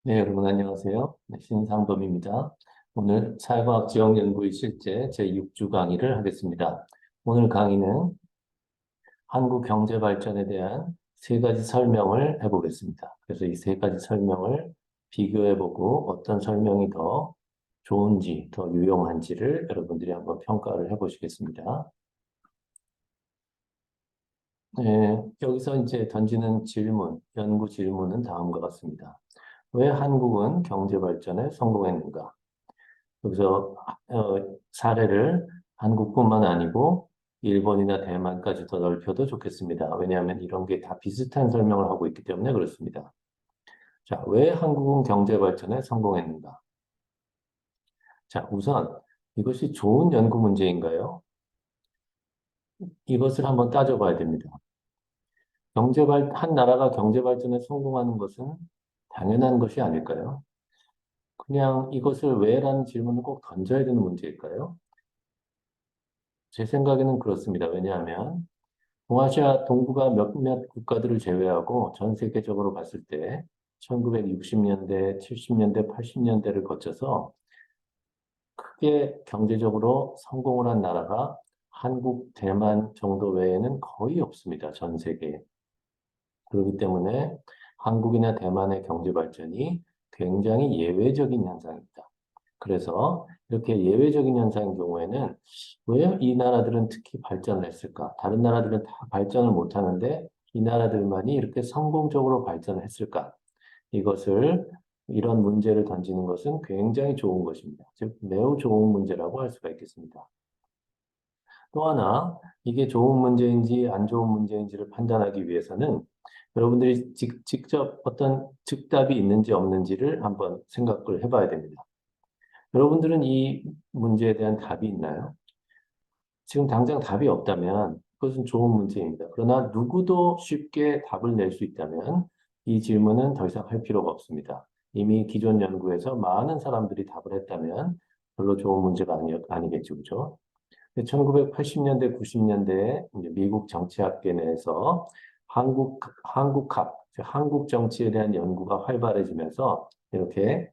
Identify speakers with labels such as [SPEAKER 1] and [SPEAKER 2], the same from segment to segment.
[SPEAKER 1] 네, 여러분 안녕하세요. 네, 신상범입니다. 오늘 사회과학 지역연구의 실제 제6주 강의를 하겠습니다. 오늘 강의는 한국 경제 발전에 대한 세 가지 설명을 해보겠습니다. 그래서 이 세 가지 설명을 비교해보고 어떤 설명이 더 좋은지, 더 유용한지를 여러분들이 한번 평가를 해보시겠습니다. 네, 여기서 이제 던지는 질문, 연구 질문은 다음과 같습니다. 왜 한국은 경제 발전에 성공했는가? 여기서 사례를 한국뿐만 아니고 일본이나 대만까지 더 넓혀도 좋겠습니다. 왜냐하면 이런 게 다 비슷한 설명을 하고 있기 때문에 그렇습니다. 자, 왜 한국은 경제 발전에 성공했는가? 자, 우선 이것이 좋은 연구 문제인가요? 이것을 한번 따져봐야 됩니다. 한 나라가 경제 발전에 성공하는 것은 당연한 것이 아닐까요? 그냥 이것을 왜라는 질문을 꼭 던져야 되는 문제일까요? 제 생각에는 그렇습니다. 왜냐하면 동아시아 동북아 몇몇 국가들을 제외하고 전 세계적으로 봤을 때 1960년대, 70년대, 80년대를 거쳐서 크게 경제적으로 성공을 한 나라가 한국, 대만 정도 외에는 거의 없습니다. 전 세계에. 그렇기 때문에 한국이나 대만의 경제 발전이 굉장히 예외적인 현상입니다. 그래서 이렇게 예외적인 현상인 경우에는 왜 이 나라들은 특히 발전을 했을까? 다른 나라들은 다 발전을 못하는데 이 나라들만이 이렇게 성공적으로 발전을 했을까? 이것을 이런 문제를 던지는 것은 굉장히 좋은 것입니다. 즉 매우 좋은 문제라고 할 수가 있겠습니다. 또 하나 이게 좋은 문제인지 안 좋은 문제인지를 판단하기 위해서는 여러분들이 직접 어떤 즉답이 있는지 없는지를 한번 생각을 해봐야 됩니다. 여러분들은 이 문제에 대한 답이 있나요? 지금 당장 답이 없다면 그것은 좋은 문제입니다. 그러나 누구도 쉽게 답을 낼 수 있다면 이 질문은 더 이상 할 필요가 없습니다. 이미 기존 연구에서 많은 사람들이 답을 했다면 별로 좋은 문제가 아니겠죠, 그죠? 1980년대, 90년대에 미국 정치학계 내에서 한국 정치에 대한 연구가 활발해지면서 이렇게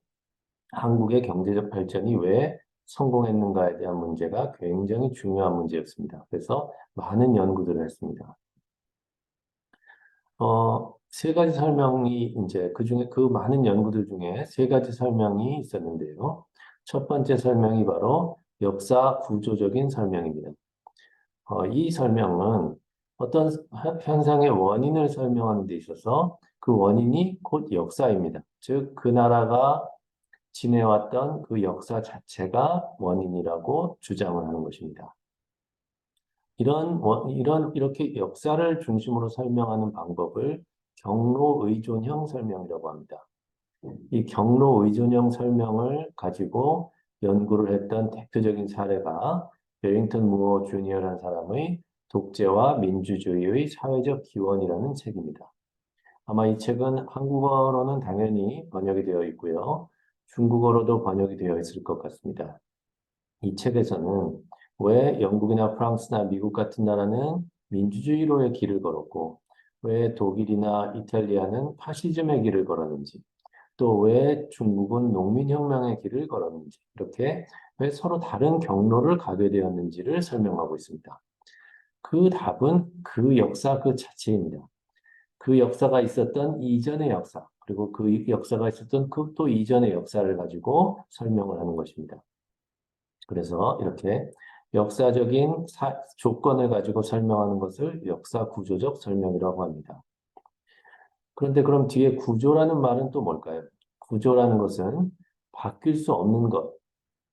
[SPEAKER 1] 한국의 경제적 발전이 왜 성공했는가에 대한 문제가 굉장히 중요한 문제였습니다. 그래서 많은 연구들을 했습니다. 세 가지 설명이 이제 그 중에 그 많은 연구들 중에 세 가지 설명이 있었는데요. 첫 번째 설명이 바로 역사 구조적인 설명입니다. 이 설명은 어떤 현상의 원인을 설명하는 데 있어서 그 원인이 곧 역사입니다. 즉, 그 나라가 지내왔던 그 역사 자체가 원인이라고 주장을 하는 것입니다. 이렇게 역사를 중심으로 설명하는 방법을 경로의존형 설명이라고 합니다. 이 경로의존형 설명을 가지고 연구를 했던 대표적인 사례가 베링턴 무어 주니어라는 사람의 독재와 민주주의의 사회적 기원이라는 책입니다. 아마 이 책은 한국어로는 당연히 번역이 되어 있고요. 중국어로도 번역이 되어 있을 것 같습니다. 이 책에서는 왜 영국이나 프랑스나 미국 같은 나라는 민주주의로의 길을 걸었고, 왜 독일이나 이탈리아는 파시즘의 길을 걸었는지, 또 왜 중국은 농민혁명의 길을 걸었는지, 이렇게 왜 서로 다른 경로를 가게 되었는지를 설명하고 있습니다. 그 답은 그 역사 그 자체입니다. 그 역사가 있었던 이전의 역사, 그리고 그 역사가 있었던 그 또 이전의 역사를 가지고 설명을 하는 것입니다. 그래서 이렇게 역사적인 조건을 가지고 설명하는 것을 역사 구조적 설명이라고 합니다. 그런데 그럼 뒤에 구조라는 말은 또 뭘까요? 구조라는 것은 바뀔 수 없는 것,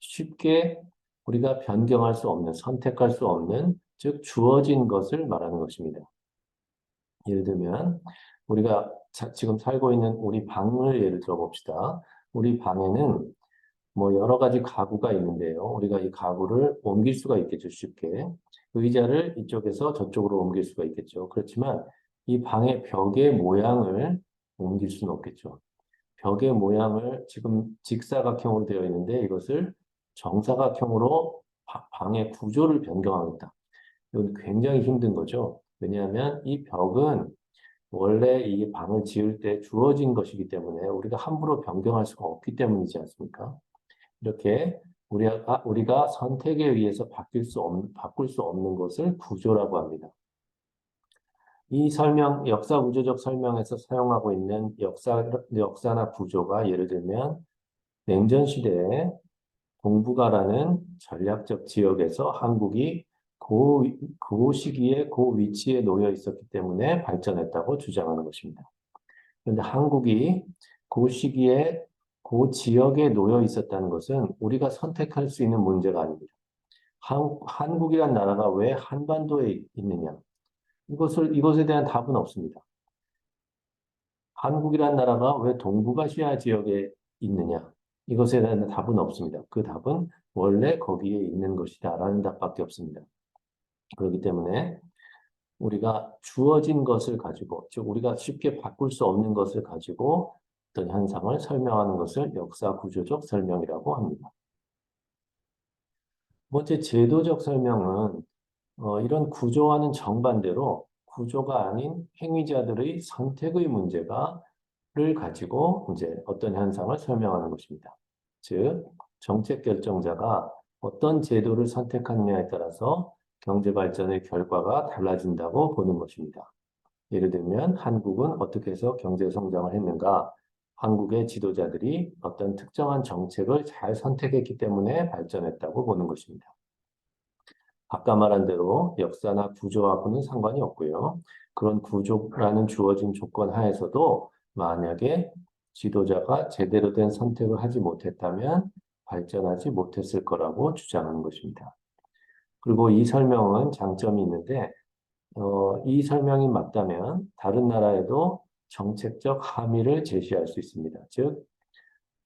[SPEAKER 1] 쉽게 우리가 변경할 수 없는, 선택할 수 없는, 즉 주어진 것을 말하는 것입니다. 예를 들면 우리가 지금 살고 있는 우리 방을 예를 들어 봅시다. 우리 방에는 뭐 여러 가지 가구가 있는데요. 우리가 이 가구를 옮길 수가 있겠죠, 쉽게. 의자를 이쪽에서 저쪽으로 옮길 수가 있겠죠. 그렇지만 이 방의 벽의 모양을 옮길 수는 없겠죠. 벽의 모양을 지금 직사각형으로 되어 있는데 이것을 정사각형으로 방의 구조를 변경하겠다. 이건 굉장히 힘든 거죠. 왜냐하면 이 벽은 원래 이 방을 지을 때 주어진 것이기 때문에 우리가 함부로 변경할 수가 없기 때문이지 않습니까? 이렇게 우리가 선택에 의해서 바꿀 수 없는 것을 구조라고 합니다. 이 역사 구조적 설명에서 사용하고 있는 역사나 구조가 예를 들면 냉전 시대에 동북아라는 전략적 지역에서 한국이 그 시기에 그 위치에 놓여 있었기 때문에 발전했다고 주장하는 것입니다. 그런데 한국이 그 시기에 그 지역에 놓여 있었다는 것은 우리가 선택할 수 있는 문제가 아닙니다. 한국이란 나라가 왜 한반도에 있느냐? 이것에 대한 답은 없습니다. 한국이란 나라가 왜 동북아시아 지역에 있느냐? 이것에 대한 답은 없습니다. 그 답은 원래 거기에 있는 것이다라는 답밖에 없습니다. 그렇기 때문에 우리가 주어진 것을 가지고, 즉 우리가 쉽게 바꿀 수 없는 것을 가지고 어떤 현상을 설명하는 것을 역사 구조적 설명이라고 합니다. 두 번째, 제도적 설명은 이런 구조와는 정반대로 구조가 아닌 행위자들의 선택의 문제를 가지고 이제 어떤 현상을 설명하는 것입니다. 즉, 정책 결정자가 어떤 제도를 선택하느냐에 따라서 경제 발전의 결과가 달라진다고 보는 것입니다. 예를 들면 한국은 어떻게 해서 경제 성장을 했는가? 한국의 지도자들이 어떤 특정한 정책을 잘 선택했기 때문에 발전했다고 보는 것입니다. 아까 말한 대로 역사나 구조하고는 상관이 없고요. 그런 구조라는 주어진 조건 하에서도 만약에 지도자가 제대로 된 선택을 하지 못했다면 발전하지 못했을 거라고 주장하는 것입니다. 그리고 이 설명은 장점이 있는데 이 설명이 맞다면 다른 나라에도 정책적 함의를 제시할 수 있습니다. 즉,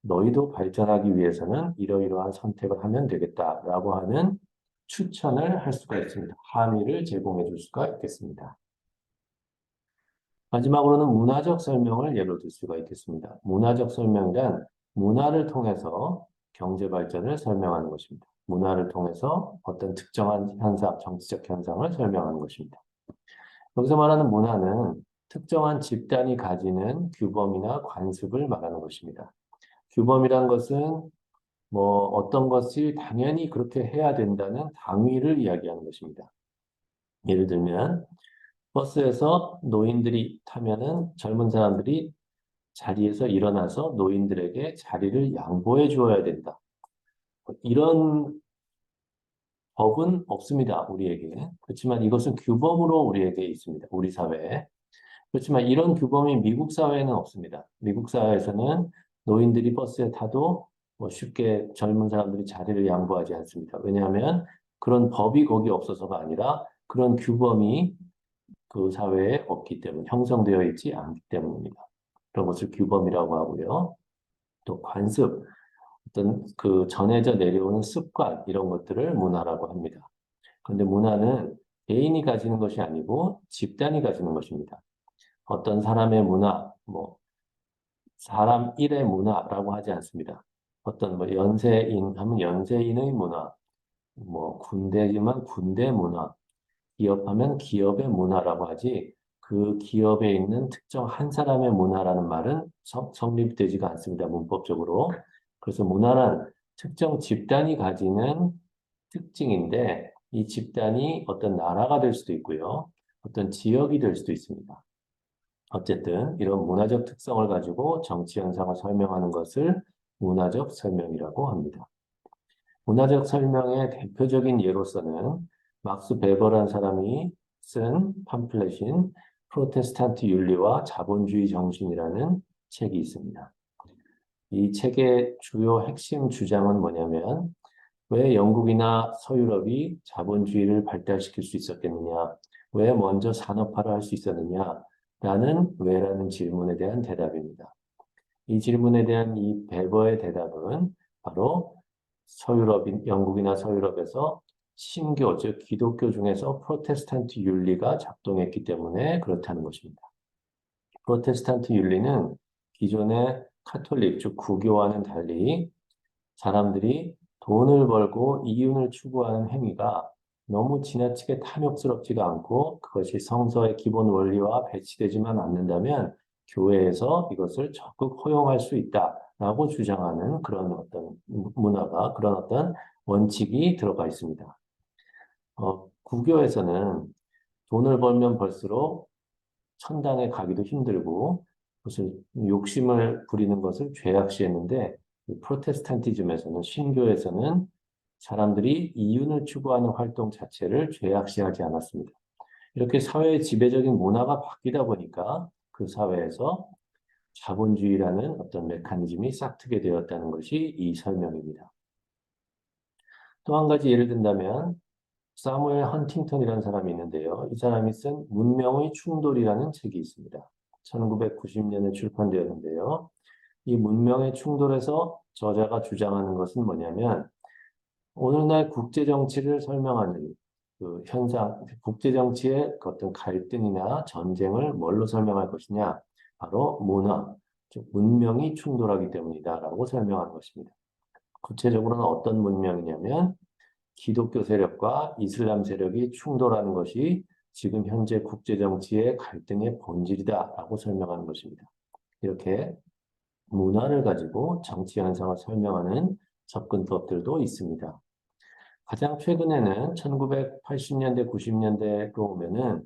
[SPEAKER 1] 너희도 발전하기 위해서는 이러이러한 선택을 하면 되겠다라고 하는 추천을 할 수가 있습니다. 함의를 제공해 줄 수가 있겠습니다. 마지막으로는 문화적 설명을 예로 들 수가 있겠습니다. 문화적 설명이란 문화를 통해서 경제 발전을 설명하는 것입니다. 문화를 통해서 어떤 특정한 현상, 정치적 현상을 설명하는 것입니다. 여기서 말하는 문화는 특정한 집단이 가지는 규범이나 관습을 말하는 것입니다. 규범이란 것은 어떤 것이 당연히 그렇게 해야 된다는 당위를 이야기하는 것입니다. 예를 들면 버스에서 노인들이 타면은 젊은 사람들이 자리에서 일어나서 노인들에게 자리를 양보해 주어야 된다. 이런 법은 없습니다, 우리에게. 그렇지만 이것은 규범으로 우리에게 있습니다, 우리 사회에. 그렇지만 이런 규범이 미국 사회에는 없습니다. 미국 사회에서는 노인들이 버스에 타도 쉽게 젊은 사람들이 자리를 양보하지 않습니다. 왜냐하면 그런 법이 거기 없어서가 아니라 그런 규범이 그 사회에 없기 때문에 형성되어 있지 않기 때문입니다. 그런 것을 규범이라고 하고요. 또 관습, 어떤 그 전해져 내려오는 습관 이런 것들을 문화라고 합니다. 그런데 문화는 개인이 가지는 것이 아니고 집단이 가지는 것입니다. 어떤 사람의 문화, 사람 일의 문화라고 하지 않습니다. 어떤 연세인 하면 연세인의 문화, 군대지만 군대 문화, 기업하면 기업의 문화라고 하지 그 기업에 있는 특정 한 사람의 문화라는 말은 성립되지가 않습니다. 문법적으로. 그래서 문화란 특정 집단이 가지는 특징인데 이 집단이 어떤 나라가 될 수도 있고요. 어떤 지역이 될 수도 있습니다. 어쨌든 이런 문화적 특성을 가지고 정치 현상을 설명하는 것을 문화적 설명이라고 합니다. 문화적 설명의 대표적인 예로서는 막스 베버라는 사람이 쓴 팜플렛인 프로테스탄트 윤리와 자본주의 정신이라는 책이 있습니다. 이 책의 주요 핵심 주장은 뭐냐면 왜 영국이나 서유럽이 자본주의를 발달시킬 수 있었겠느냐? 왜 먼저 산업화를 할 수 있었느냐? 왜라는 질문에 대한 대답입니다. 이 질문에 대한 이 베버의 대답은 바로 영국이나 서유럽에서 신교, 즉 기독교 중에서 프로테스탄트 윤리가 작동했기 때문에 그렇다는 것입니다. 프로테스탄트 윤리는 기존의 카톨릭, 즉 구교와는 달리 사람들이 돈을 벌고 이윤을 추구하는 행위가 너무 지나치게 탐욕스럽지가 않고 그것이 성서의 기본 원리와 배치되지만 않는다면 교회에서 이것을 적극 허용할 수 있다라고 주장하는 그런 어떤 문화가, 그런 어떤 원칙이 들어가 있습니다. 구교에서는 돈을 벌면 벌수록 천당에 가기도 힘들고 그것을 욕심을 부리는 것을 죄악시했는데 이 프로테스탄티즘에서는 신교에서는 사람들이 이윤을 추구하는 활동 자체를 죄악시하지 않았습니다. 이렇게 사회의 지배적인 문화가 바뀌다 보니까 그 사회에서 자본주의라는 어떤 메커니즘이 싹트게 되었다는 것이 이 설명입니다. 또 한 가지 예를 든다면 사무엘 헌팅턴이라는 사람이 있는데요. 이 사람이 쓴 문명의 충돌이라는 책이 있습니다. 1990년에 출판되었는데요. 이 문명의 충돌에서 저자가 주장하는 것은 뭐냐면 오늘날 국제 정치를 설명하는 그 현상, 국제 정치의 그 어떤 갈등이나 전쟁을 뭘로 설명할 것이냐? 바로 문화, 즉 문명이 충돌하기 때문이다라고 설명하는 것입니다. 구체적으로는 어떤 문명이냐면 기독교 세력과 이슬람 세력이 충돌하는 것이 지금 현재 국제 정치의 갈등의 본질이다라고 설명하는 것입니다. 이렇게 문화를 가지고 정치 현상을 설명하는 접근법들도 있습니다. 가장 최근에는 1980년대, 90년대로 오면은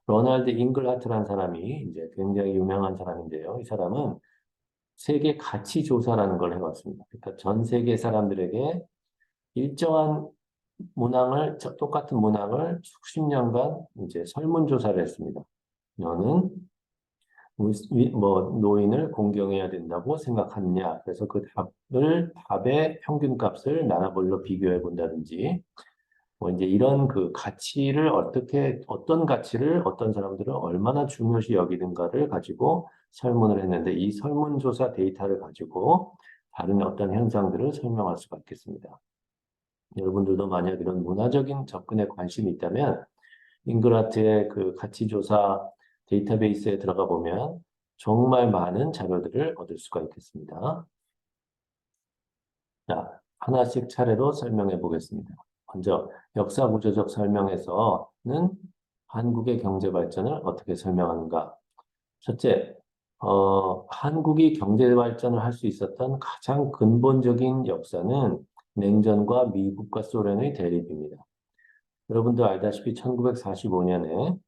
[SPEAKER 1] 로널드 잉글하트라는 사람이 이제 굉장히 유명한 사람인데요. 이 사람은 세계 가치 조사라는 걸 해왔습니다. 그러니까 전 세계 사람들에게 일정한 똑같은 문항을 수십 년간 이제 설문조사를 했습니다. 너는 노인을 공경해야 된다고 생각하느냐? 그래서 그 답의 평균값을 나라별로 비교해 본다든지, 뭐 이제 이런 그 가치를 어떤 가치를 어떤 사람들은 얼마나 중요시 여기는가를 가지고 설문을 했는데 이 설문조사 데이터를 가지고 다른 어떤 현상들을 설명할 수가 있겠습니다. 여러분들도 만약 이런 문화적인 접근에 관심이 있다면 잉그라트의 그 가치조사 데이터베이스에 들어가 보면 정말 많은 자료들을 얻을 수가 있겠습니다. 자, 하나씩 차례로 설명해 보겠습니다. 먼저 역사 구조적 설명에서는 한국의 경제 발전을 어떻게 설명하는가? 첫째, 한국이 경제 발전을 할 수 있었던 가장 근본적인 역사는 냉전과 미국과 소련의 대립입니다. 여러분도 알다시피 1945년에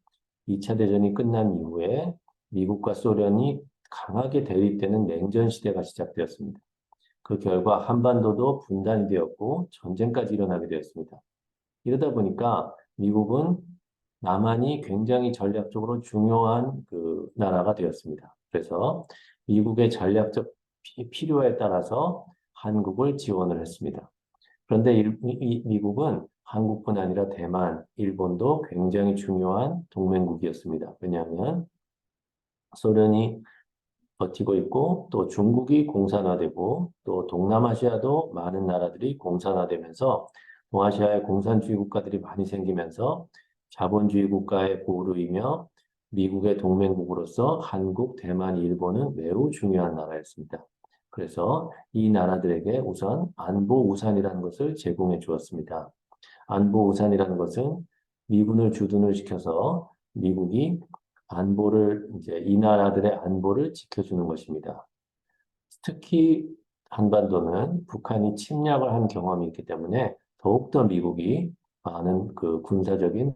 [SPEAKER 1] 2차 대전이 끝난 이후에 미국과 소련이 강하게 대립되는 냉전 시대가 시작되었습니다. 그 결과 한반도도 분단이 되었고 전쟁까지 일어나게 되었습니다. 이러다 보니까 미국은 남한이 굉장히 전략적으로 중요한 그 나라가 되었습니다. 그래서 미국의 전략적 필요에 따라서 한국을 지원을 했습니다. 그런데 미국은 한국뿐 아니라 대만, 일본도 굉장히 중요한 동맹국이었습니다. 왜냐하면 소련이 버티고 있고 또 중국이 공산화되고 또 동남아시아도 많은 나라들이 공산화되면서 동아시아의 공산주의 국가들이 많이 생기면서 자본주의 국가의 보루이며 미국의 동맹국으로서 한국, 대만, 일본은 매우 중요한 나라였습니다. 그래서 이 나라들에게 우선 안보 우산이라는 것을 제공해 주었습니다. 안보 우산이라는 것은 미군을 주둔을 시켜서 미국이 이제 이 나라들의 안보를 지켜주는 것입니다. 특히 한반도는 북한이 침략을 한 경험이 있기 때문에 더욱더 미국이 많은 그 군사적인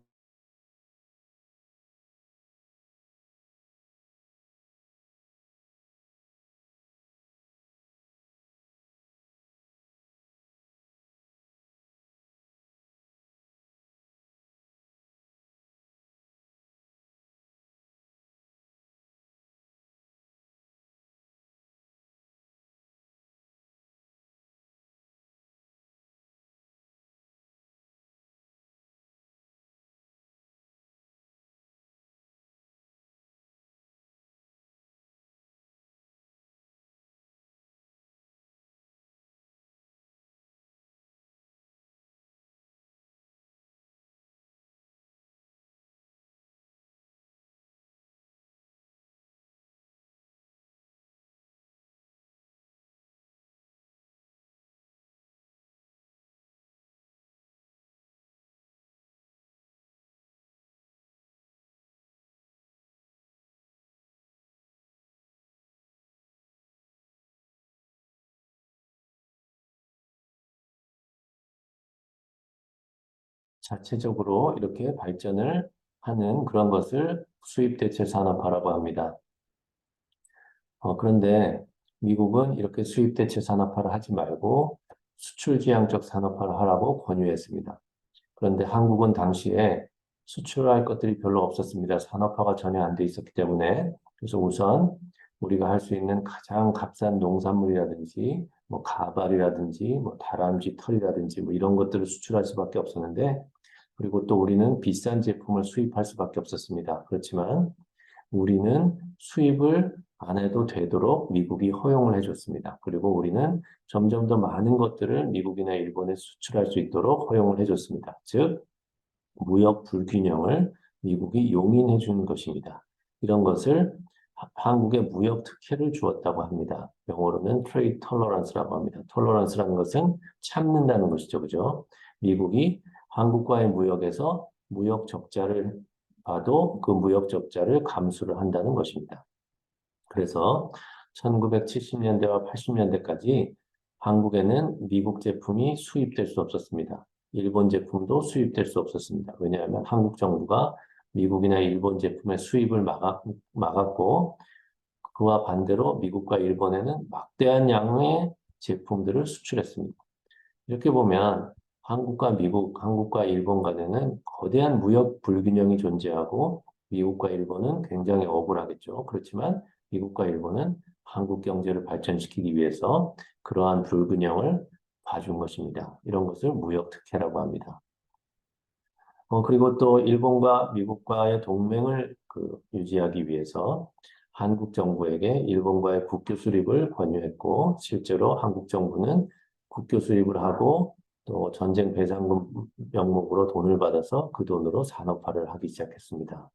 [SPEAKER 1] 자체적으로 이렇게 발전을 하는 그런 것을 수입대체 산업화라고 합니다. 그런데 미국은 이렇게 수입대체 산업화를 하지 말고 수출지향적 산업화를 하라고 권유했습니다. 그런데 한국은 당시에 수출할 것들이 별로 없었습니다. 산업화가 전혀 안 돼 있었기 때문에. 그래서 우선 우리가 할 수 있는 가장 값싼 농산물이라든지, 뭐 가발이라든지, 뭐 다람쥐 털이라든지, 뭐 이런 것들을 수출할 수밖에 없었는데, 그리고 또 우리는 비싼 제품을 수입할 수밖에 없었습니다. 그렇지만 우리는 수입을 안 해도 되도록 미국이 허용을 해줬습니다. 그리고 우리는 점점 더 많은 것들을 미국이나 일본에 수출할 수 있도록 허용을 해줬습니다. 즉, 무역 불균형을 미국이 용인해 주는 것입니다. 이런 것을 한국에 무역 특혜를 주었다고 합니다. 영어로는 trade tolerance라고 합니다. tolerance라는 것은 참는다는 것이죠. 그죠? 미국이 한국과의 무역에서 무역 적자를 봐도 그 무역 적자를 감수를 한다는 것입니다. 그래서 1970년대와 80년대까지 한국에는 미국 제품이 수입될 수 없었습니다. 일본 제품도 수입될 수 없었습니다. 왜냐하면 한국 정부가 미국이나 일본 제품의 수입을 막았고, 그와 반대로 미국과 일본에는 막대한 양의 제품들을 수출했습니다. 이렇게 보면 한국과 미국, 한국과 일본 간에는 거대한 무역 불균형이 존재하고 미국과 일본은 굉장히 억울하겠죠. 그렇지만 미국과 일본은 한국 경제를 발전시키기 위해서 그러한 불균형을 봐준 것입니다. 이런 것을 무역 특혜라고 합니다. 그리고 또 일본과 미국과의 동맹을 유지하기 위해서 한국 정부에게 일본과의 국교 수립을 권유했고, 실제로 한국 정부는 국교 수립을 하고 또 전쟁 배상금 명목으로 돈을 받아서 그 돈으로 산업화를 하기 시작했습니다.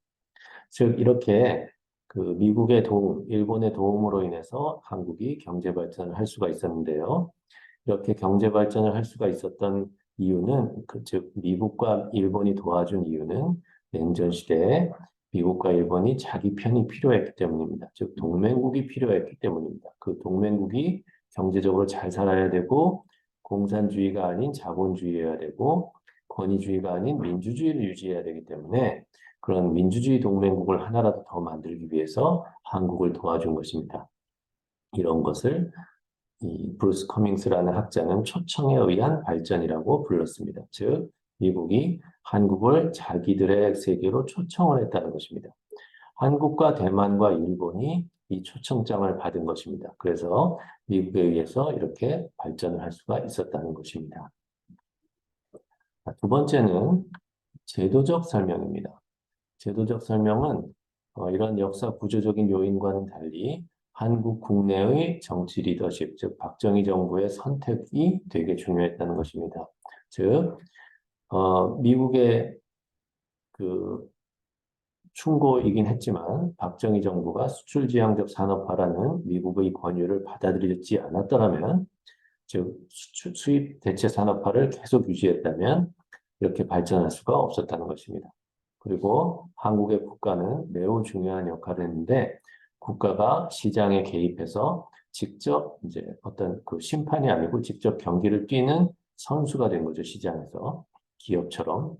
[SPEAKER 1] 즉 이렇게 미국의 도움, 일본의 도움으로 인해서 한국이 경제 발전을 할 수가 있었는데요. 이렇게 경제 발전을 할 수가 있었던 이유는, 즉 미국과 일본이 도와준 이유는 냉전 시대에 미국과 일본이 자기 편이 필요했기 때문입니다. 즉 동맹국이 필요했기 때문입니다. 그 동맹국이 경제적으로 잘 살아야 되고 공산주의가 아닌 자본주의여야 되고 권위주의가 아닌 민주주의를 유지해야 되기 때문에 그런 민주주의 동맹국을 하나라도 더 만들기 위해서 한국을 도와준 것입니다. 이런 것을 이 브루스 커밍스라는 학자는 초청에 의한 발전이라고 불렀습니다. 즉, 미국이 한국을 자기들의 세계로 초청을 했다는 것입니다. 한국과 대만과 일본이 이 초청장을 받은 것입니다. 그래서 미국에 의해서 이렇게 발전을 할 수가 있었다는 것입니다. 두 번째는 제도적 설명입니다. 제도적 설명은 이런 역사 구조적인 요인과는 달리 한국 국내의 정치 리더십, 즉 박정희 정부의 선택이 되게 중요했다는 것입니다. 즉, 미국의 그 충고이긴 했지만 박정희 정부가 수출지향적 산업화라는 미국의 권유를 받아들이지 않았더라면, 즉 수입 대체 산업화를 계속 유지했다면 이렇게 발전할 수가 없었다는 것입니다. 그리고 한국의 국가는 매우 중요한 역할을 했는데 국가가 시장에 개입해서 직접 이제 어떤 심판이 아니고 직접 경기를 뛰는 선수가 된 거죠, 시장에서. 기업처럼.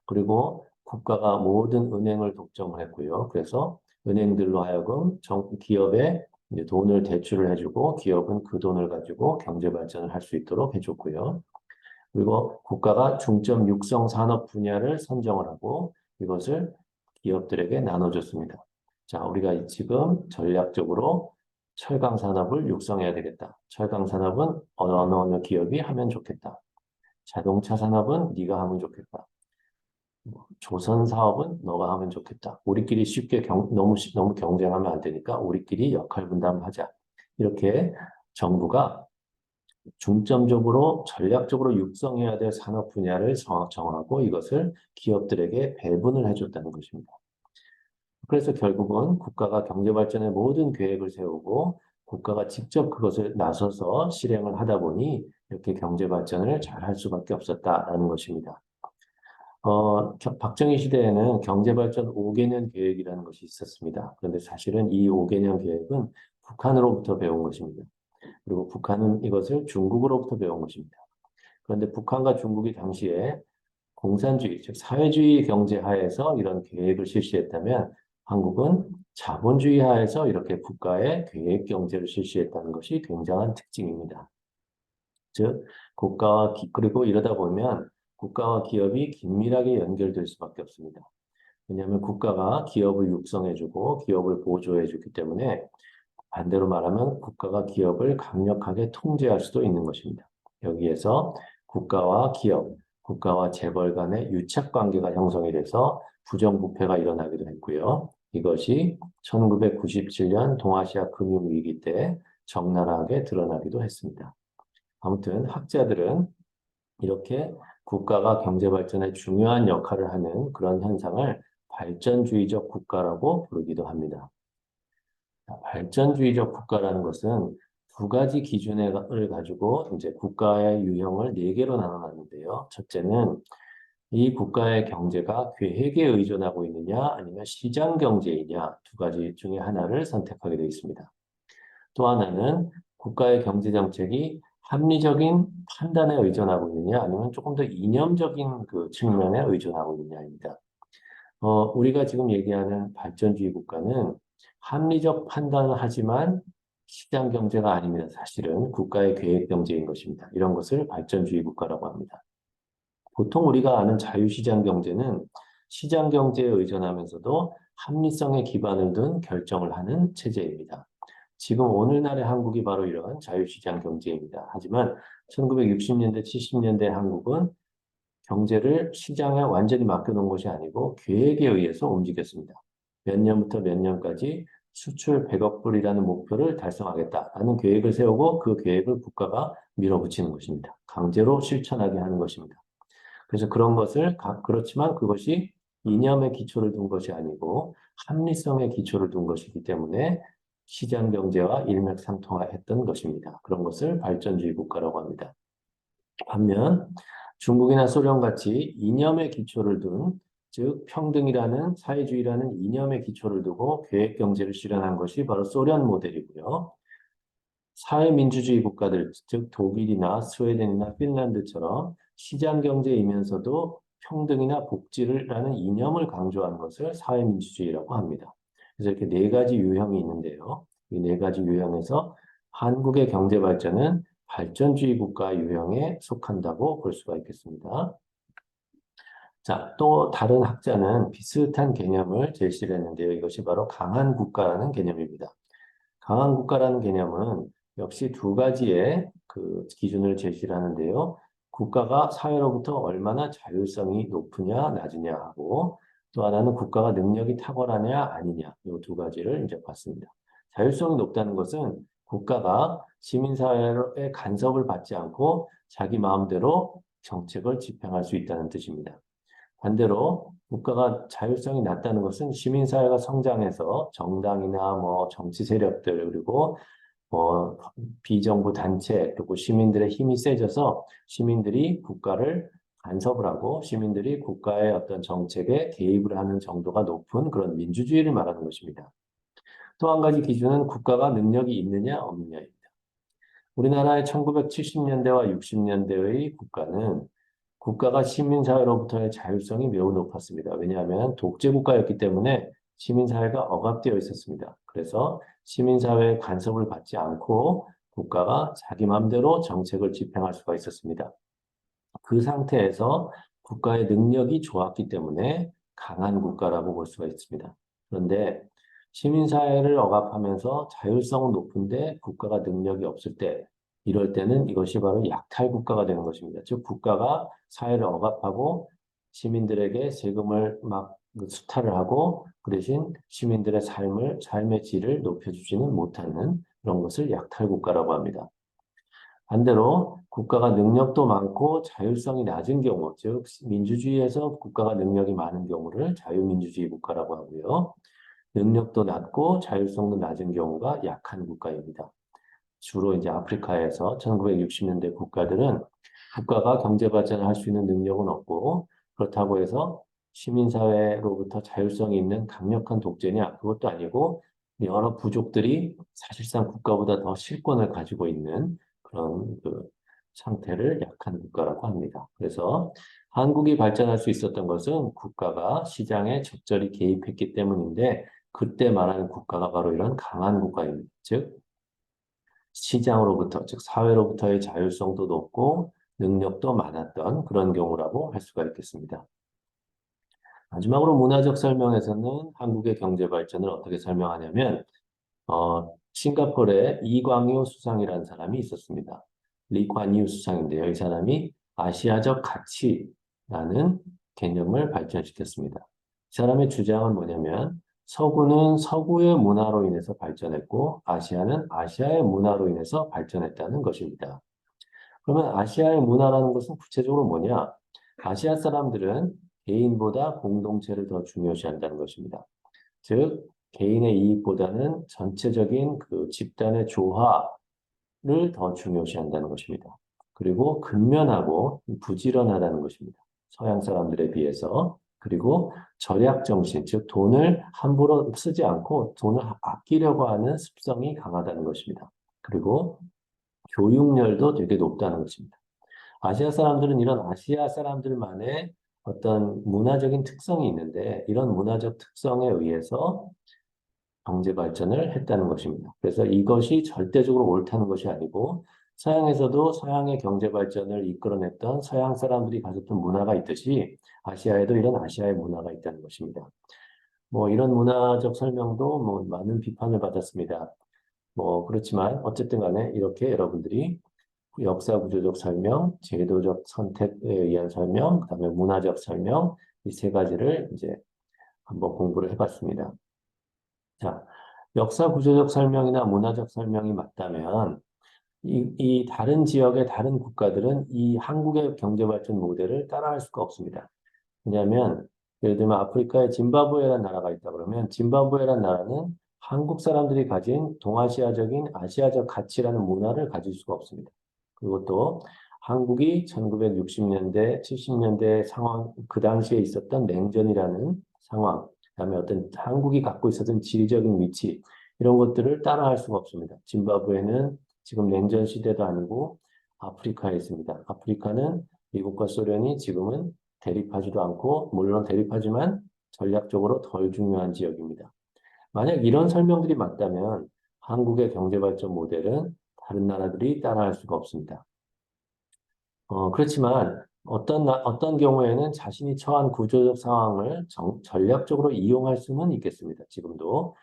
[SPEAKER 1] 그리고 국가가 모든 은행을 독점을 했고요. 그래서 은행들로 하여금 기업에 이제 돈을 대출을 해주고 기업은 그 돈을 가지고 경제 발전을 할 수 있도록 해줬고요. 그리고 국가가 중점 육성 산업 분야를 선정을 하고 이것을 기업들에게 나눠줬습니다. 자, 우리가 지금 전략적으로 철강 산업을 육성해야 되겠다. 철강 산업은 어느 기업이 하면 좋겠다. 자동차 산업은 네가 하면 좋겠다. 조선 사업은 너가 하면 좋겠다. 우리끼리 쉽게 너무 경쟁하면 안 되니까 우리끼리 역할 분담하자. 이렇게 정부가 중점적으로 전략적으로 육성해야 될 산업 분야를 정하고 이것을 기업들에게 배분을 해줬다는 것입니다. 그래서 결국은 국가가 경제 발전의 모든 계획을 세우고 국가가 직접 그것을 나서서 실행을 하다 보니 이렇게 경제 발전을 잘 할 수밖에 없었다라는 것입니다. 박정희 시대에는 경제발전 5개년 계획이라는 것이 있었습니다. 그런데 사실은 이 5개년 계획은 북한으로부터 배운 것입니다. 그리고 북한은 이것을 중국으로부터 배운 것입니다. 그런데 북한과 중국이 당시에 공산주의, 즉 사회주의 경제 하에서 이런 계획을 실시했다면 한국은 자본주의 하에서 이렇게 국가의 계획 경제를 실시했다는 것이 굉장한 특징입니다. 즉, 그리고 이러다 보면 국가와 기업이 긴밀하게 연결될 수밖에 없습니다. 왜냐하면 국가가 기업을 육성해주고 기업을 보조해주기 때문에 반대로 말하면 국가가 기업을 강력하게 통제할 수도 있는 것입니다. 여기에서 국가와 기업, 국가와 재벌 간의 유착 관계가 형성이 돼서 부정부패가 일어나기도 했고요. 이것이 1997년 동아시아 금융위기 때 적나라하게 드러나기도 했습니다. 아무튼 학자들은 이렇게 국가가 경제 발전에 중요한 역할을 하는 그런 현상을 발전주의적 국가라고 부르기도 합니다. 발전주의적 국가라는 것은 두 가지 기준을 가지고 이제 국가의 유형을 네 개로 나눠놨는데요. 첫째는 이 국가의 경제가 계획에 의존하고 있느냐 아니면 시장 경제이냐 두 가지 중에 하나를 선택하게 되어 있습니다. 또 하나는 국가의 경제 정책이 합리적인 판단에 의존하고 있느냐 아니면 조금 더 이념적인 그 측면에 의존하고 있느냐입니다. 우리가 지금 얘기하는 발전주의 국가는 합리적 판단을 하지만 시장 경제가 아닙니다. 사실은 국가의 계획 경제인 것입니다. 이런 것을 발전주의 국가라고 합니다. 보통 우리가 아는 자유시장 경제는 시장 경제에 의존하면서도 합리성에 기반을 둔 결정을 하는 체제입니다. 지금 오늘날의 한국이 바로 이러한 자유시장 경제입니다. 하지만 1960년대, 70년대 한국은 경제를 시장에 완전히 맡겨놓은 것이 아니고 계획에 의해서 움직였습니다. 몇 년부터 몇 년까지 수출 100억 불이라는 목표를 달성하겠다라는 계획을 세우고 그 계획을 국가가 밀어붙이는 것입니다. 강제로 실천하게 하는 것입니다. 그래서 그렇지만 그것이 이념의 기초를 둔 것이 아니고 합리성의 기초를 둔 것이기 때문에 시장 경제와 일맥상통했던 것입니다. 그런 것을 발전주의 국가라고 합니다. 반면 중국이나 소련 같이 이념의 기초를 둔, 즉 평등이라는 사회주의라는 이념의 기초를 두고 계획 경제를 실현한 것이 바로 소련 모델이고요. 사회민주주의 국가들, 즉 독일이나 스웨덴이나 핀란드처럼 시장 경제이면서도 평등이나 복지라는 이념을 강조하는 것을 사회민주주의라고 합니다. 그래서 이렇게 네 가지 유형이 있는데요. 이 네 가지 유형에서 한국의 경제 발전은 발전주의 국가 유형에 속한다고 볼 수가 있겠습니다. 자, 또 다른 학자는 비슷한 개념을 제시를 했는데요. 이것이 바로 강한 국가라는 개념입니다. 강한 국가라는 개념은 역시 두 가지의 그 기준을 제시를 하는데요. 국가가 사회로부터 얼마나 자율성이 높으냐, 낮으냐 하고 또 하나는 국가가 능력이 탁월하냐, 아니냐 이 두 가지를 이제 봤습니다. 자율성이 높다는 것은 국가가 시민사회의 간섭을 받지 않고 자기 마음대로 정책을 집행할 수 있다는 뜻입니다. 반대로 국가가 자율성이 낮다는 것은 시민사회가 성장해서 정당이나 뭐 정치 세력들 그리고 뭐 비정부 단체 그리고 시민들의 힘이 세져서 시민들이 국가를 간섭을 하고 시민들이 국가의 어떤 정책에 개입을 하는 정도가 높은 그런 민주주의를 말하는 것입니다. 또 한 가지 기준은 국가가 능력이 있느냐 없느냐입니다. 우리나라의 1970년대와 60년대의 국가는 국가가 시민사회로부터의 자율성이 매우 높았습니다. 왜냐하면 독재국가였기 때문에 시민사회가 억압되어 있었습니다. 그래서 시민사회의 간섭을 받지 않고 국가가 자기 마음대로 정책을 집행할 수가 있었습니다. 그 상태에서 국가의 능력이 좋았기 때문에 강한 국가라고 볼 수가 있습니다. 그런데 시민사회를 억압하면서 자율성은 높은데 국가가 능력이 없을 때 이럴 때는 이것이 바로 약탈 국가가 되는 것입니다. 즉 국가가 사회를 억압하고 시민들에게 세금을 막 수탈을 하고 그 대신 시민들의 삶의 질을 높여주지는 못하는 그런 것을 약탈 국가라고 합니다. 반대로 국가가 능력도 많고 자율성이 낮은 경우, 즉 민주주의에서 국가가 능력이 많은 경우를 자유민주주의 국가라고 하고요. 능력도 낮고 자율성도 낮은 경우가 약한 국가입니다. 주로 이제 아프리카에서 1960년대 국가들은 국가가 경제 발전을 할 수 있는 능력은 없고 그렇다고 해서 시민사회로부터 자율성이 있는 강력한 독재냐? 그것도 아니고 여러 부족들이 사실상 국가보다 더 실권을 가지고 있는 그런 그 상태를 약한 국가라고 합니다. 그래서 한국이 발전할 수 있었던 것은 국가가 시장에 적절히 개입했기 때문인데 그때 말하는 국가가 바로 이런 강한 국가입니다. 즉 시장으로부터, 즉 사회로부터의 자율성도 높고 능력도 많았던 그런 경우라고 할 수가 있겠습니다. 마지막으로 문화적 설명에서는 한국의 경제 발전을 어떻게 설명하냐면 싱가포르에 이광유 수상이라는 사람이 있었습니다. 리관유 수상인데요. 이 사람이 아시아적 가치라는 개념을 발전시켰습니다. 이 사람의 주장은 뭐냐면 서구는 서구의 문화로 인해서 발전했고 아시아는 아시아의 문화로 인해서 발전했다는 것입니다. 그러면 아시아의 문화라는 것은 구체적으로 뭐냐? 아시아 사람들은 개인보다 공동체를 더 중요시한다는 것입니다. 즉, 개인의 이익보다는 전체적인 그 집단의 조화를 더 중요시한다는 것입니다. 그리고 근면하고 부지런하다는 것입니다. 서양 사람들에 비해서. 그리고 절약 정신, 즉 돈을 함부로 쓰지 않고 돈을 아끼려고 하는 습성이 강하다는 것입니다. 그리고 교육열도 되게 높다는 것입니다. 아시아 사람들은 이런 아시아 사람들만의 어떤 문화적인 특성이 있는데 이런 문화적 특성에 의해서 경제 발전을 했다는 것입니다. 그래서 이것이 절대적으로 옳다는 것이 아니고 서양에서도 서양의 경제 발전을 이끌어냈던 서양 사람들이 가졌던 문화가 있듯이 아시아에도 이런 아시아의 문화가 있다는 것입니다. 뭐 이런 문화적 설명도 뭐 많은 비판을 받았습니다. 뭐 그렇지만 어쨌든 간에 이렇게 여러분들이 역사 구조적 설명, 제도적 선택에 의한 설명, 그다음에 문화적 설명 이 세 가지를 이제 한번 공부를 해봤습니다. 자, 역사 구조적 설명이나 문화적 설명이 맞다면 이 다른 지역의 다른 국가들은 이 한국의 경제 발전 모델을 따라할 수가 없습니다. 왜냐하면 예를 들면 아프리카에 짐바브웨라는 나라가 있다 그러면 짐바브웨라는 나라는 한국 사람들이 가진 동아시아적인 아시아적 가치라는 문화를 가질 수가 없습니다. 그리고 또 한국이 1960년대, 70년대 상황, 그 당시에 있었던 냉전이라는 상황, 그다음에 어떤 한국이 갖고 있었던 지리적인 위치, 이런 것들을 따라할 수가 없습니다. 짐바브웨는 지금 냉전 시대도 아니고 아프리카에 있습니다. 아프리카는 미국과 소련이 지금은 대립하지도 않고, 물론 대립하지만 전략적으로 덜 중요한 지역입니다. 만약 이런 설명들이 맞다면 한국의 경제발전 모델은 다른 나라들이 따라할 수가 없습니다. 그렇지만 어떤 경우에는 자신이 처한 구조적 상황을 전략적으로 이용할 수는 있겠습니다. 지금도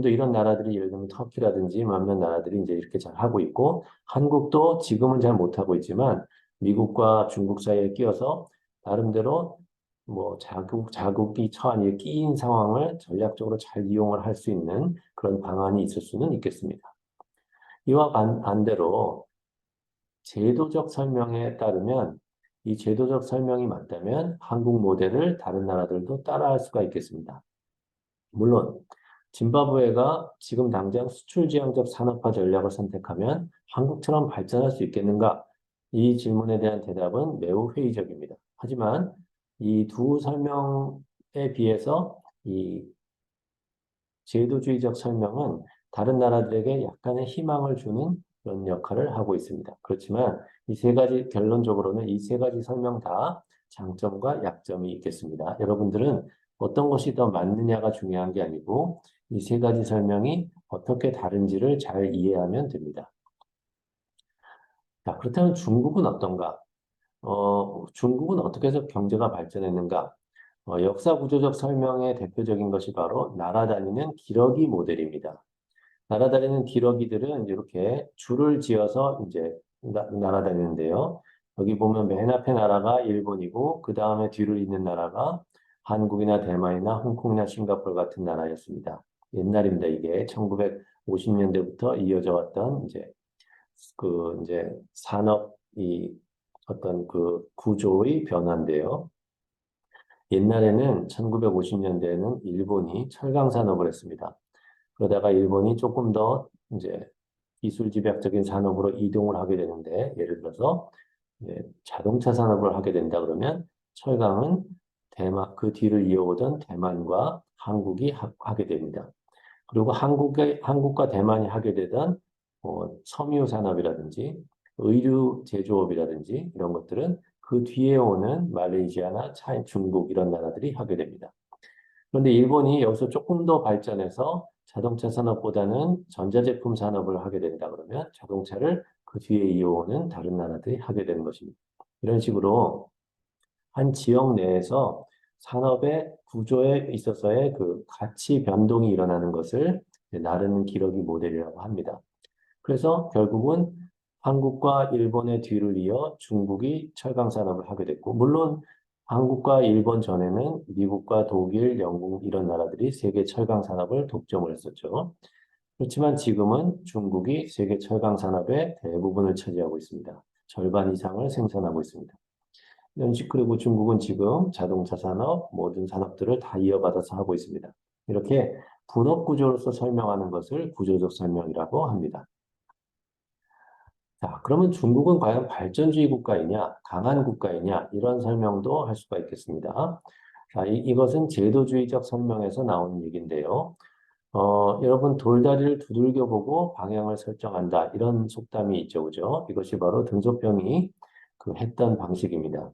[SPEAKER 1] 이런 나라들이 예를 들면 터키라든지 몇몇 나라들이 이제 이렇게 잘 하고 있고, 한국도 지금은 잘 못하고 있지만 미국과 중국 사이에 끼어서 나름대로 뭐 자국이 처한 이 끼인 상황을 전략적으로 잘 이용을 할 수 있는 그런 방안이 있을 수는 있겠습니다. 이와 반대로 제도적 설명에 따르면 이 제도적 설명이 맞다면 한국 모델을 다른 나라들도 따라할 수가 있겠습니다. 물론 짐바브웨가 지금 당장 수출지향적 산업화 전략을 선택하면 한국처럼 발전할 수 있겠는가? 이 질문에 대한 대답은 매우 회의적입니다. 하지만 이 두 설명에 비해서 이 제도주의적 설명은 다른 나라들에게 약간의 희망을 주는 그런 역할을 하고 있습니다. 그렇지만 이 세 가지, 결론적으로는 이 세 가지 설명 다 장점과 약점이 있겠습니다. 여러분들은 어떤 것이 더 맞느냐가 중요한 게 아니고 이 세 가지 설명이 어떻게 다른지를 잘 이해하면 됩니다. 자, 그렇다면 중국은 어떤가? 중국은 어떻게 해서 경제가 발전했는가? 역사 구조적 설명의 대표적인 것이 바로 날아다니는 기러기 모델입니다. 날아다니는 기러기들은 이렇게 줄을 지어서 이제 날아다니는데요. 여기 보면 맨 앞에 나라가 일본이고 그 다음에 뒤를 잇는 나라가 한국이나 대만이나 홍콩이나 싱가포르 같은 나라였습니다. 옛날입니다. 이게 1950년대부터 이어져 왔던 이제 산업 이 어떤 그 구조의 변화인데요. 옛날에는 1950년대에는 일본이 철강 산업을 했습니다. 그러다가 일본이 조금 더 이제 기술 집약적인 산업으로 이동을 하게 되는데, 예를 들어서 자동차 산업을 하게 된다 그러면 철강은 그 뒤를 이어오던 대만과 한국이 하게 됩니다. 그리고 한국과 대만이 하게 되던 섬유 산업이라든지 의류 제조업이라든지 이런 것들은 그 뒤에 오는 말레이시아나 중국 이런 나라들이 하게 됩니다. 그런데 일본이 여기서 조금 더 발전해서 자동차 산업보다는 전자제품 산업을 하게 된다 그러면 자동차를 그 뒤에 이어오는 다른 나라들이 하게 되는 것입니다. 이런 식으로 한 지역 내에서 산업의 구조에 있어서의 그 가치 변동이 일어나는 것을 나르는 기러기 모델이라고 합니다. 그래서 결국은 한국과 일본의 뒤를 이어 중국이 철강 산업을 하게 됐고, 물론 한국과 일본 전에는 미국과 독일, 영국 이런 나라들이 세계 철강 산업을 독점을 했었죠. 그렇지만 지금은 중국이 세계 철강 산업의 대부분을 차지하고 있습니다. 절반 이상을 생산하고 있습니다. 그리고 중국은 지금 자동차 산업, 모든 산업들을 다 이어받아서 하고 있습니다. 이렇게 분업 구조로서 설명하는 것을 구조적 설명이라고 합니다. 자, 그러면 중국은 과연 발전주의 국가이냐, 강한 국가이냐, 이런 설명도 할 수가 있겠습니다. 자, 이것은 제도주의적 설명에서 나온 얘기인데요. 여러분, 돌다리를 두들겨 보고 방향을 설정한다. 이런 속담이 있죠, 그죠? 이것이 바로 등소평이 했던 방식입니다.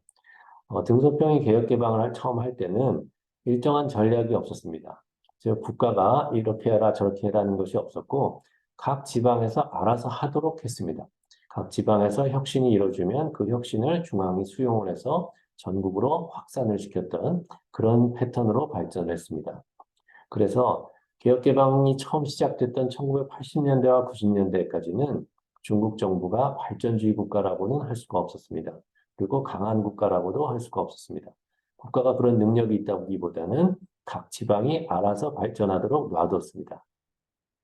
[SPEAKER 1] 등소평이 개혁개방을 처음 할 때는 일정한 전략이 없었습니다. 즉, 국가가 이렇게 해라, 저렇게 해라는 것이 없었고, 각 지방에서 알아서 하도록 했습니다. 각 지방에서 혁신이 이루어지면 그 혁신을 중앙이 수용을 해서 전국으로 확산을 시켰던 그런 패턴으로 발전했습니다. 그래서 개혁개방이 처음 시작됐던 1980년대와 90년대까지는 중국 정부가 발전주의 국가라고는 할 수가 없었습니다. 그리고 강한 국가라고도 할 수가 없었습니다. 국가가 그런 능력이 있다기보다는 각 지방이 알아서 발전하도록 놔뒀습니다.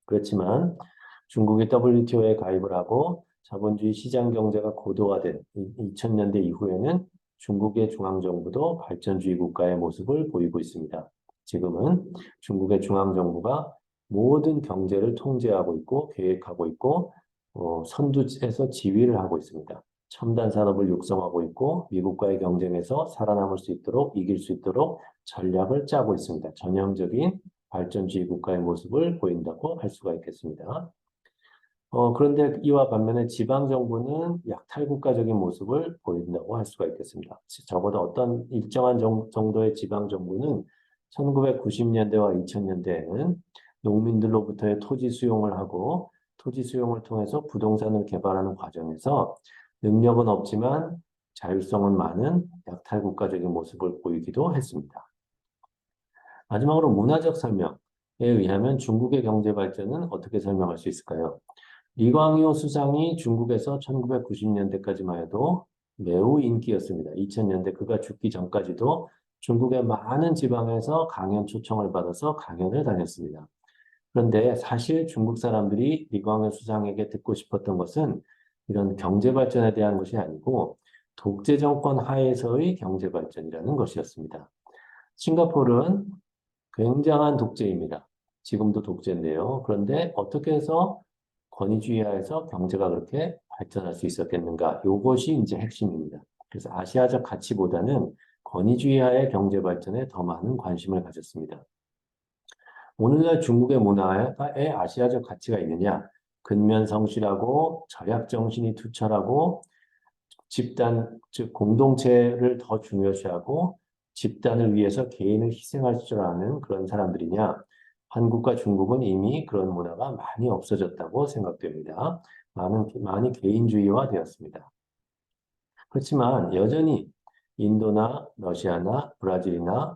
[SPEAKER 1] 그렇지만 중국이 WTO에 가입을 하고 자본주의 시장 경제가 고도화된 2000년대 이후에는 중국의 중앙정부도 발전주의 국가의 모습을 보이고 있습니다. 지금은 중국의 중앙정부가 모든 경제를 통제하고 있고 계획하고 있고 선두에서 지휘를 하고 있습니다. 첨단 산업을 육성하고 있고 미국과의 경쟁에서 살아남을 수 있도록 이길 수 있도록 전략을 짜고 있습니다. 전형적인 발전주의 국가의 모습을 보인다고 할 수가 있겠습니다. 그런데 이와 반면에 지방정부는 약탈국가적인 모습을 보인다고 할 수가 있겠습니다. 적어도 어떤 일정한 정도의 지방정부는 1990년대와 2000년대에는 농민들로부터의 토지 수용을 하고 토지 수용을 통해서 부동산을 개발하는 과정에서 능력은 없지만 자율성은 많은 약탈국가적인 모습을 보이기도 했습니다. 마지막으로 문화적 설명에 의하면 중국의 경제 발전은 어떻게 설명할 수 있을까요? 리광요 수상이 중국에서 1990년대까지만 해도 매우 인기였습니다. 2000년대 그가 죽기 전까지도 중국의 많은 지방에서 강연 초청을 받아서 강연을 다녔습니다. 그런데 사실 중국 사람들이 리광요 수상에게 듣고 싶었던 것은 이런 경제 발전에 대한 것이 아니고 독재 정권 하에서의 경제 발전이라는 것이었습니다. 싱가포르는 굉장한 독재입니다. 지금도 독재인데요. 그런데 어떻게 해서 권위주의 하에서 경제가 그렇게 발전할 수 있었겠는가? 이것이 이제 핵심입니다. 그래서 아시아적 가치보다는 권위주의 하의 경제 발전에 더 많은 관심을 가졌습니다. 오늘날 중국의 문화에 아시아적 가치가 있느냐? 근면성실하고 절약정신이 투철하고 집단, 즉 공동체를 더 중요시하고 집단을 위해서 개인을 희생할 줄 아는 그런 사람들이냐? 한국과 중국은 이미 그런 문화가 많이 없어졌다고 생각됩니다. 많이 개인주의화 되었습니다. 그렇지만 여전히 인도나 러시아나 브라질이나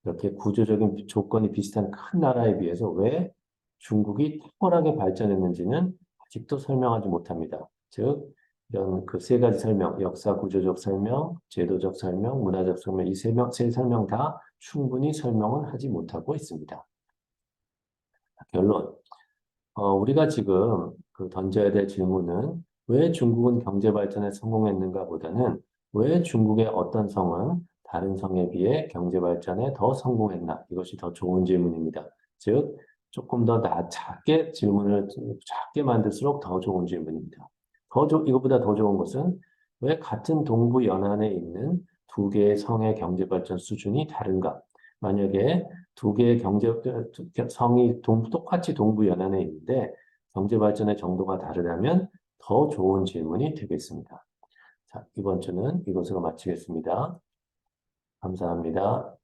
[SPEAKER 1] 이렇게 구조적인 조건이 비슷한 큰 나라에 비해서 왜 중국이 탁월하게 발전했는지는 아직도 설명하지 못합니다. 즉, 이런 그 세 가지 설명, 역사 구조적 설명, 제도적 설명, 문화적 설명, 이 세 설명 다 충분히 설명은 하지 못하고 있습니다. 결론. 우리가 지금 던져야 될 질문은 왜 중국은 경제 발전에 성공했는가 보다는 왜 중국의 어떤 성은 다른 성에 비해 경제 발전에 더 성공했나? 이것이 더 좋은 질문입니다. 즉, 조금 더 작게 질문을 작게 만들수록 더 좋은 질문입니다. 이것보다 더 좋은 것은 왜 같은 동부 연안에 있는 두 개의 성의 경제 발전 수준이 다른가? 만약에 두 개의 성이 똑같이 동부 연안에 있는데 경제 발전의 정도가 다르다면 더 좋은 질문이 되겠습니다. 자, 이번 주는 이것으로 마치겠습니다. 감사합니다.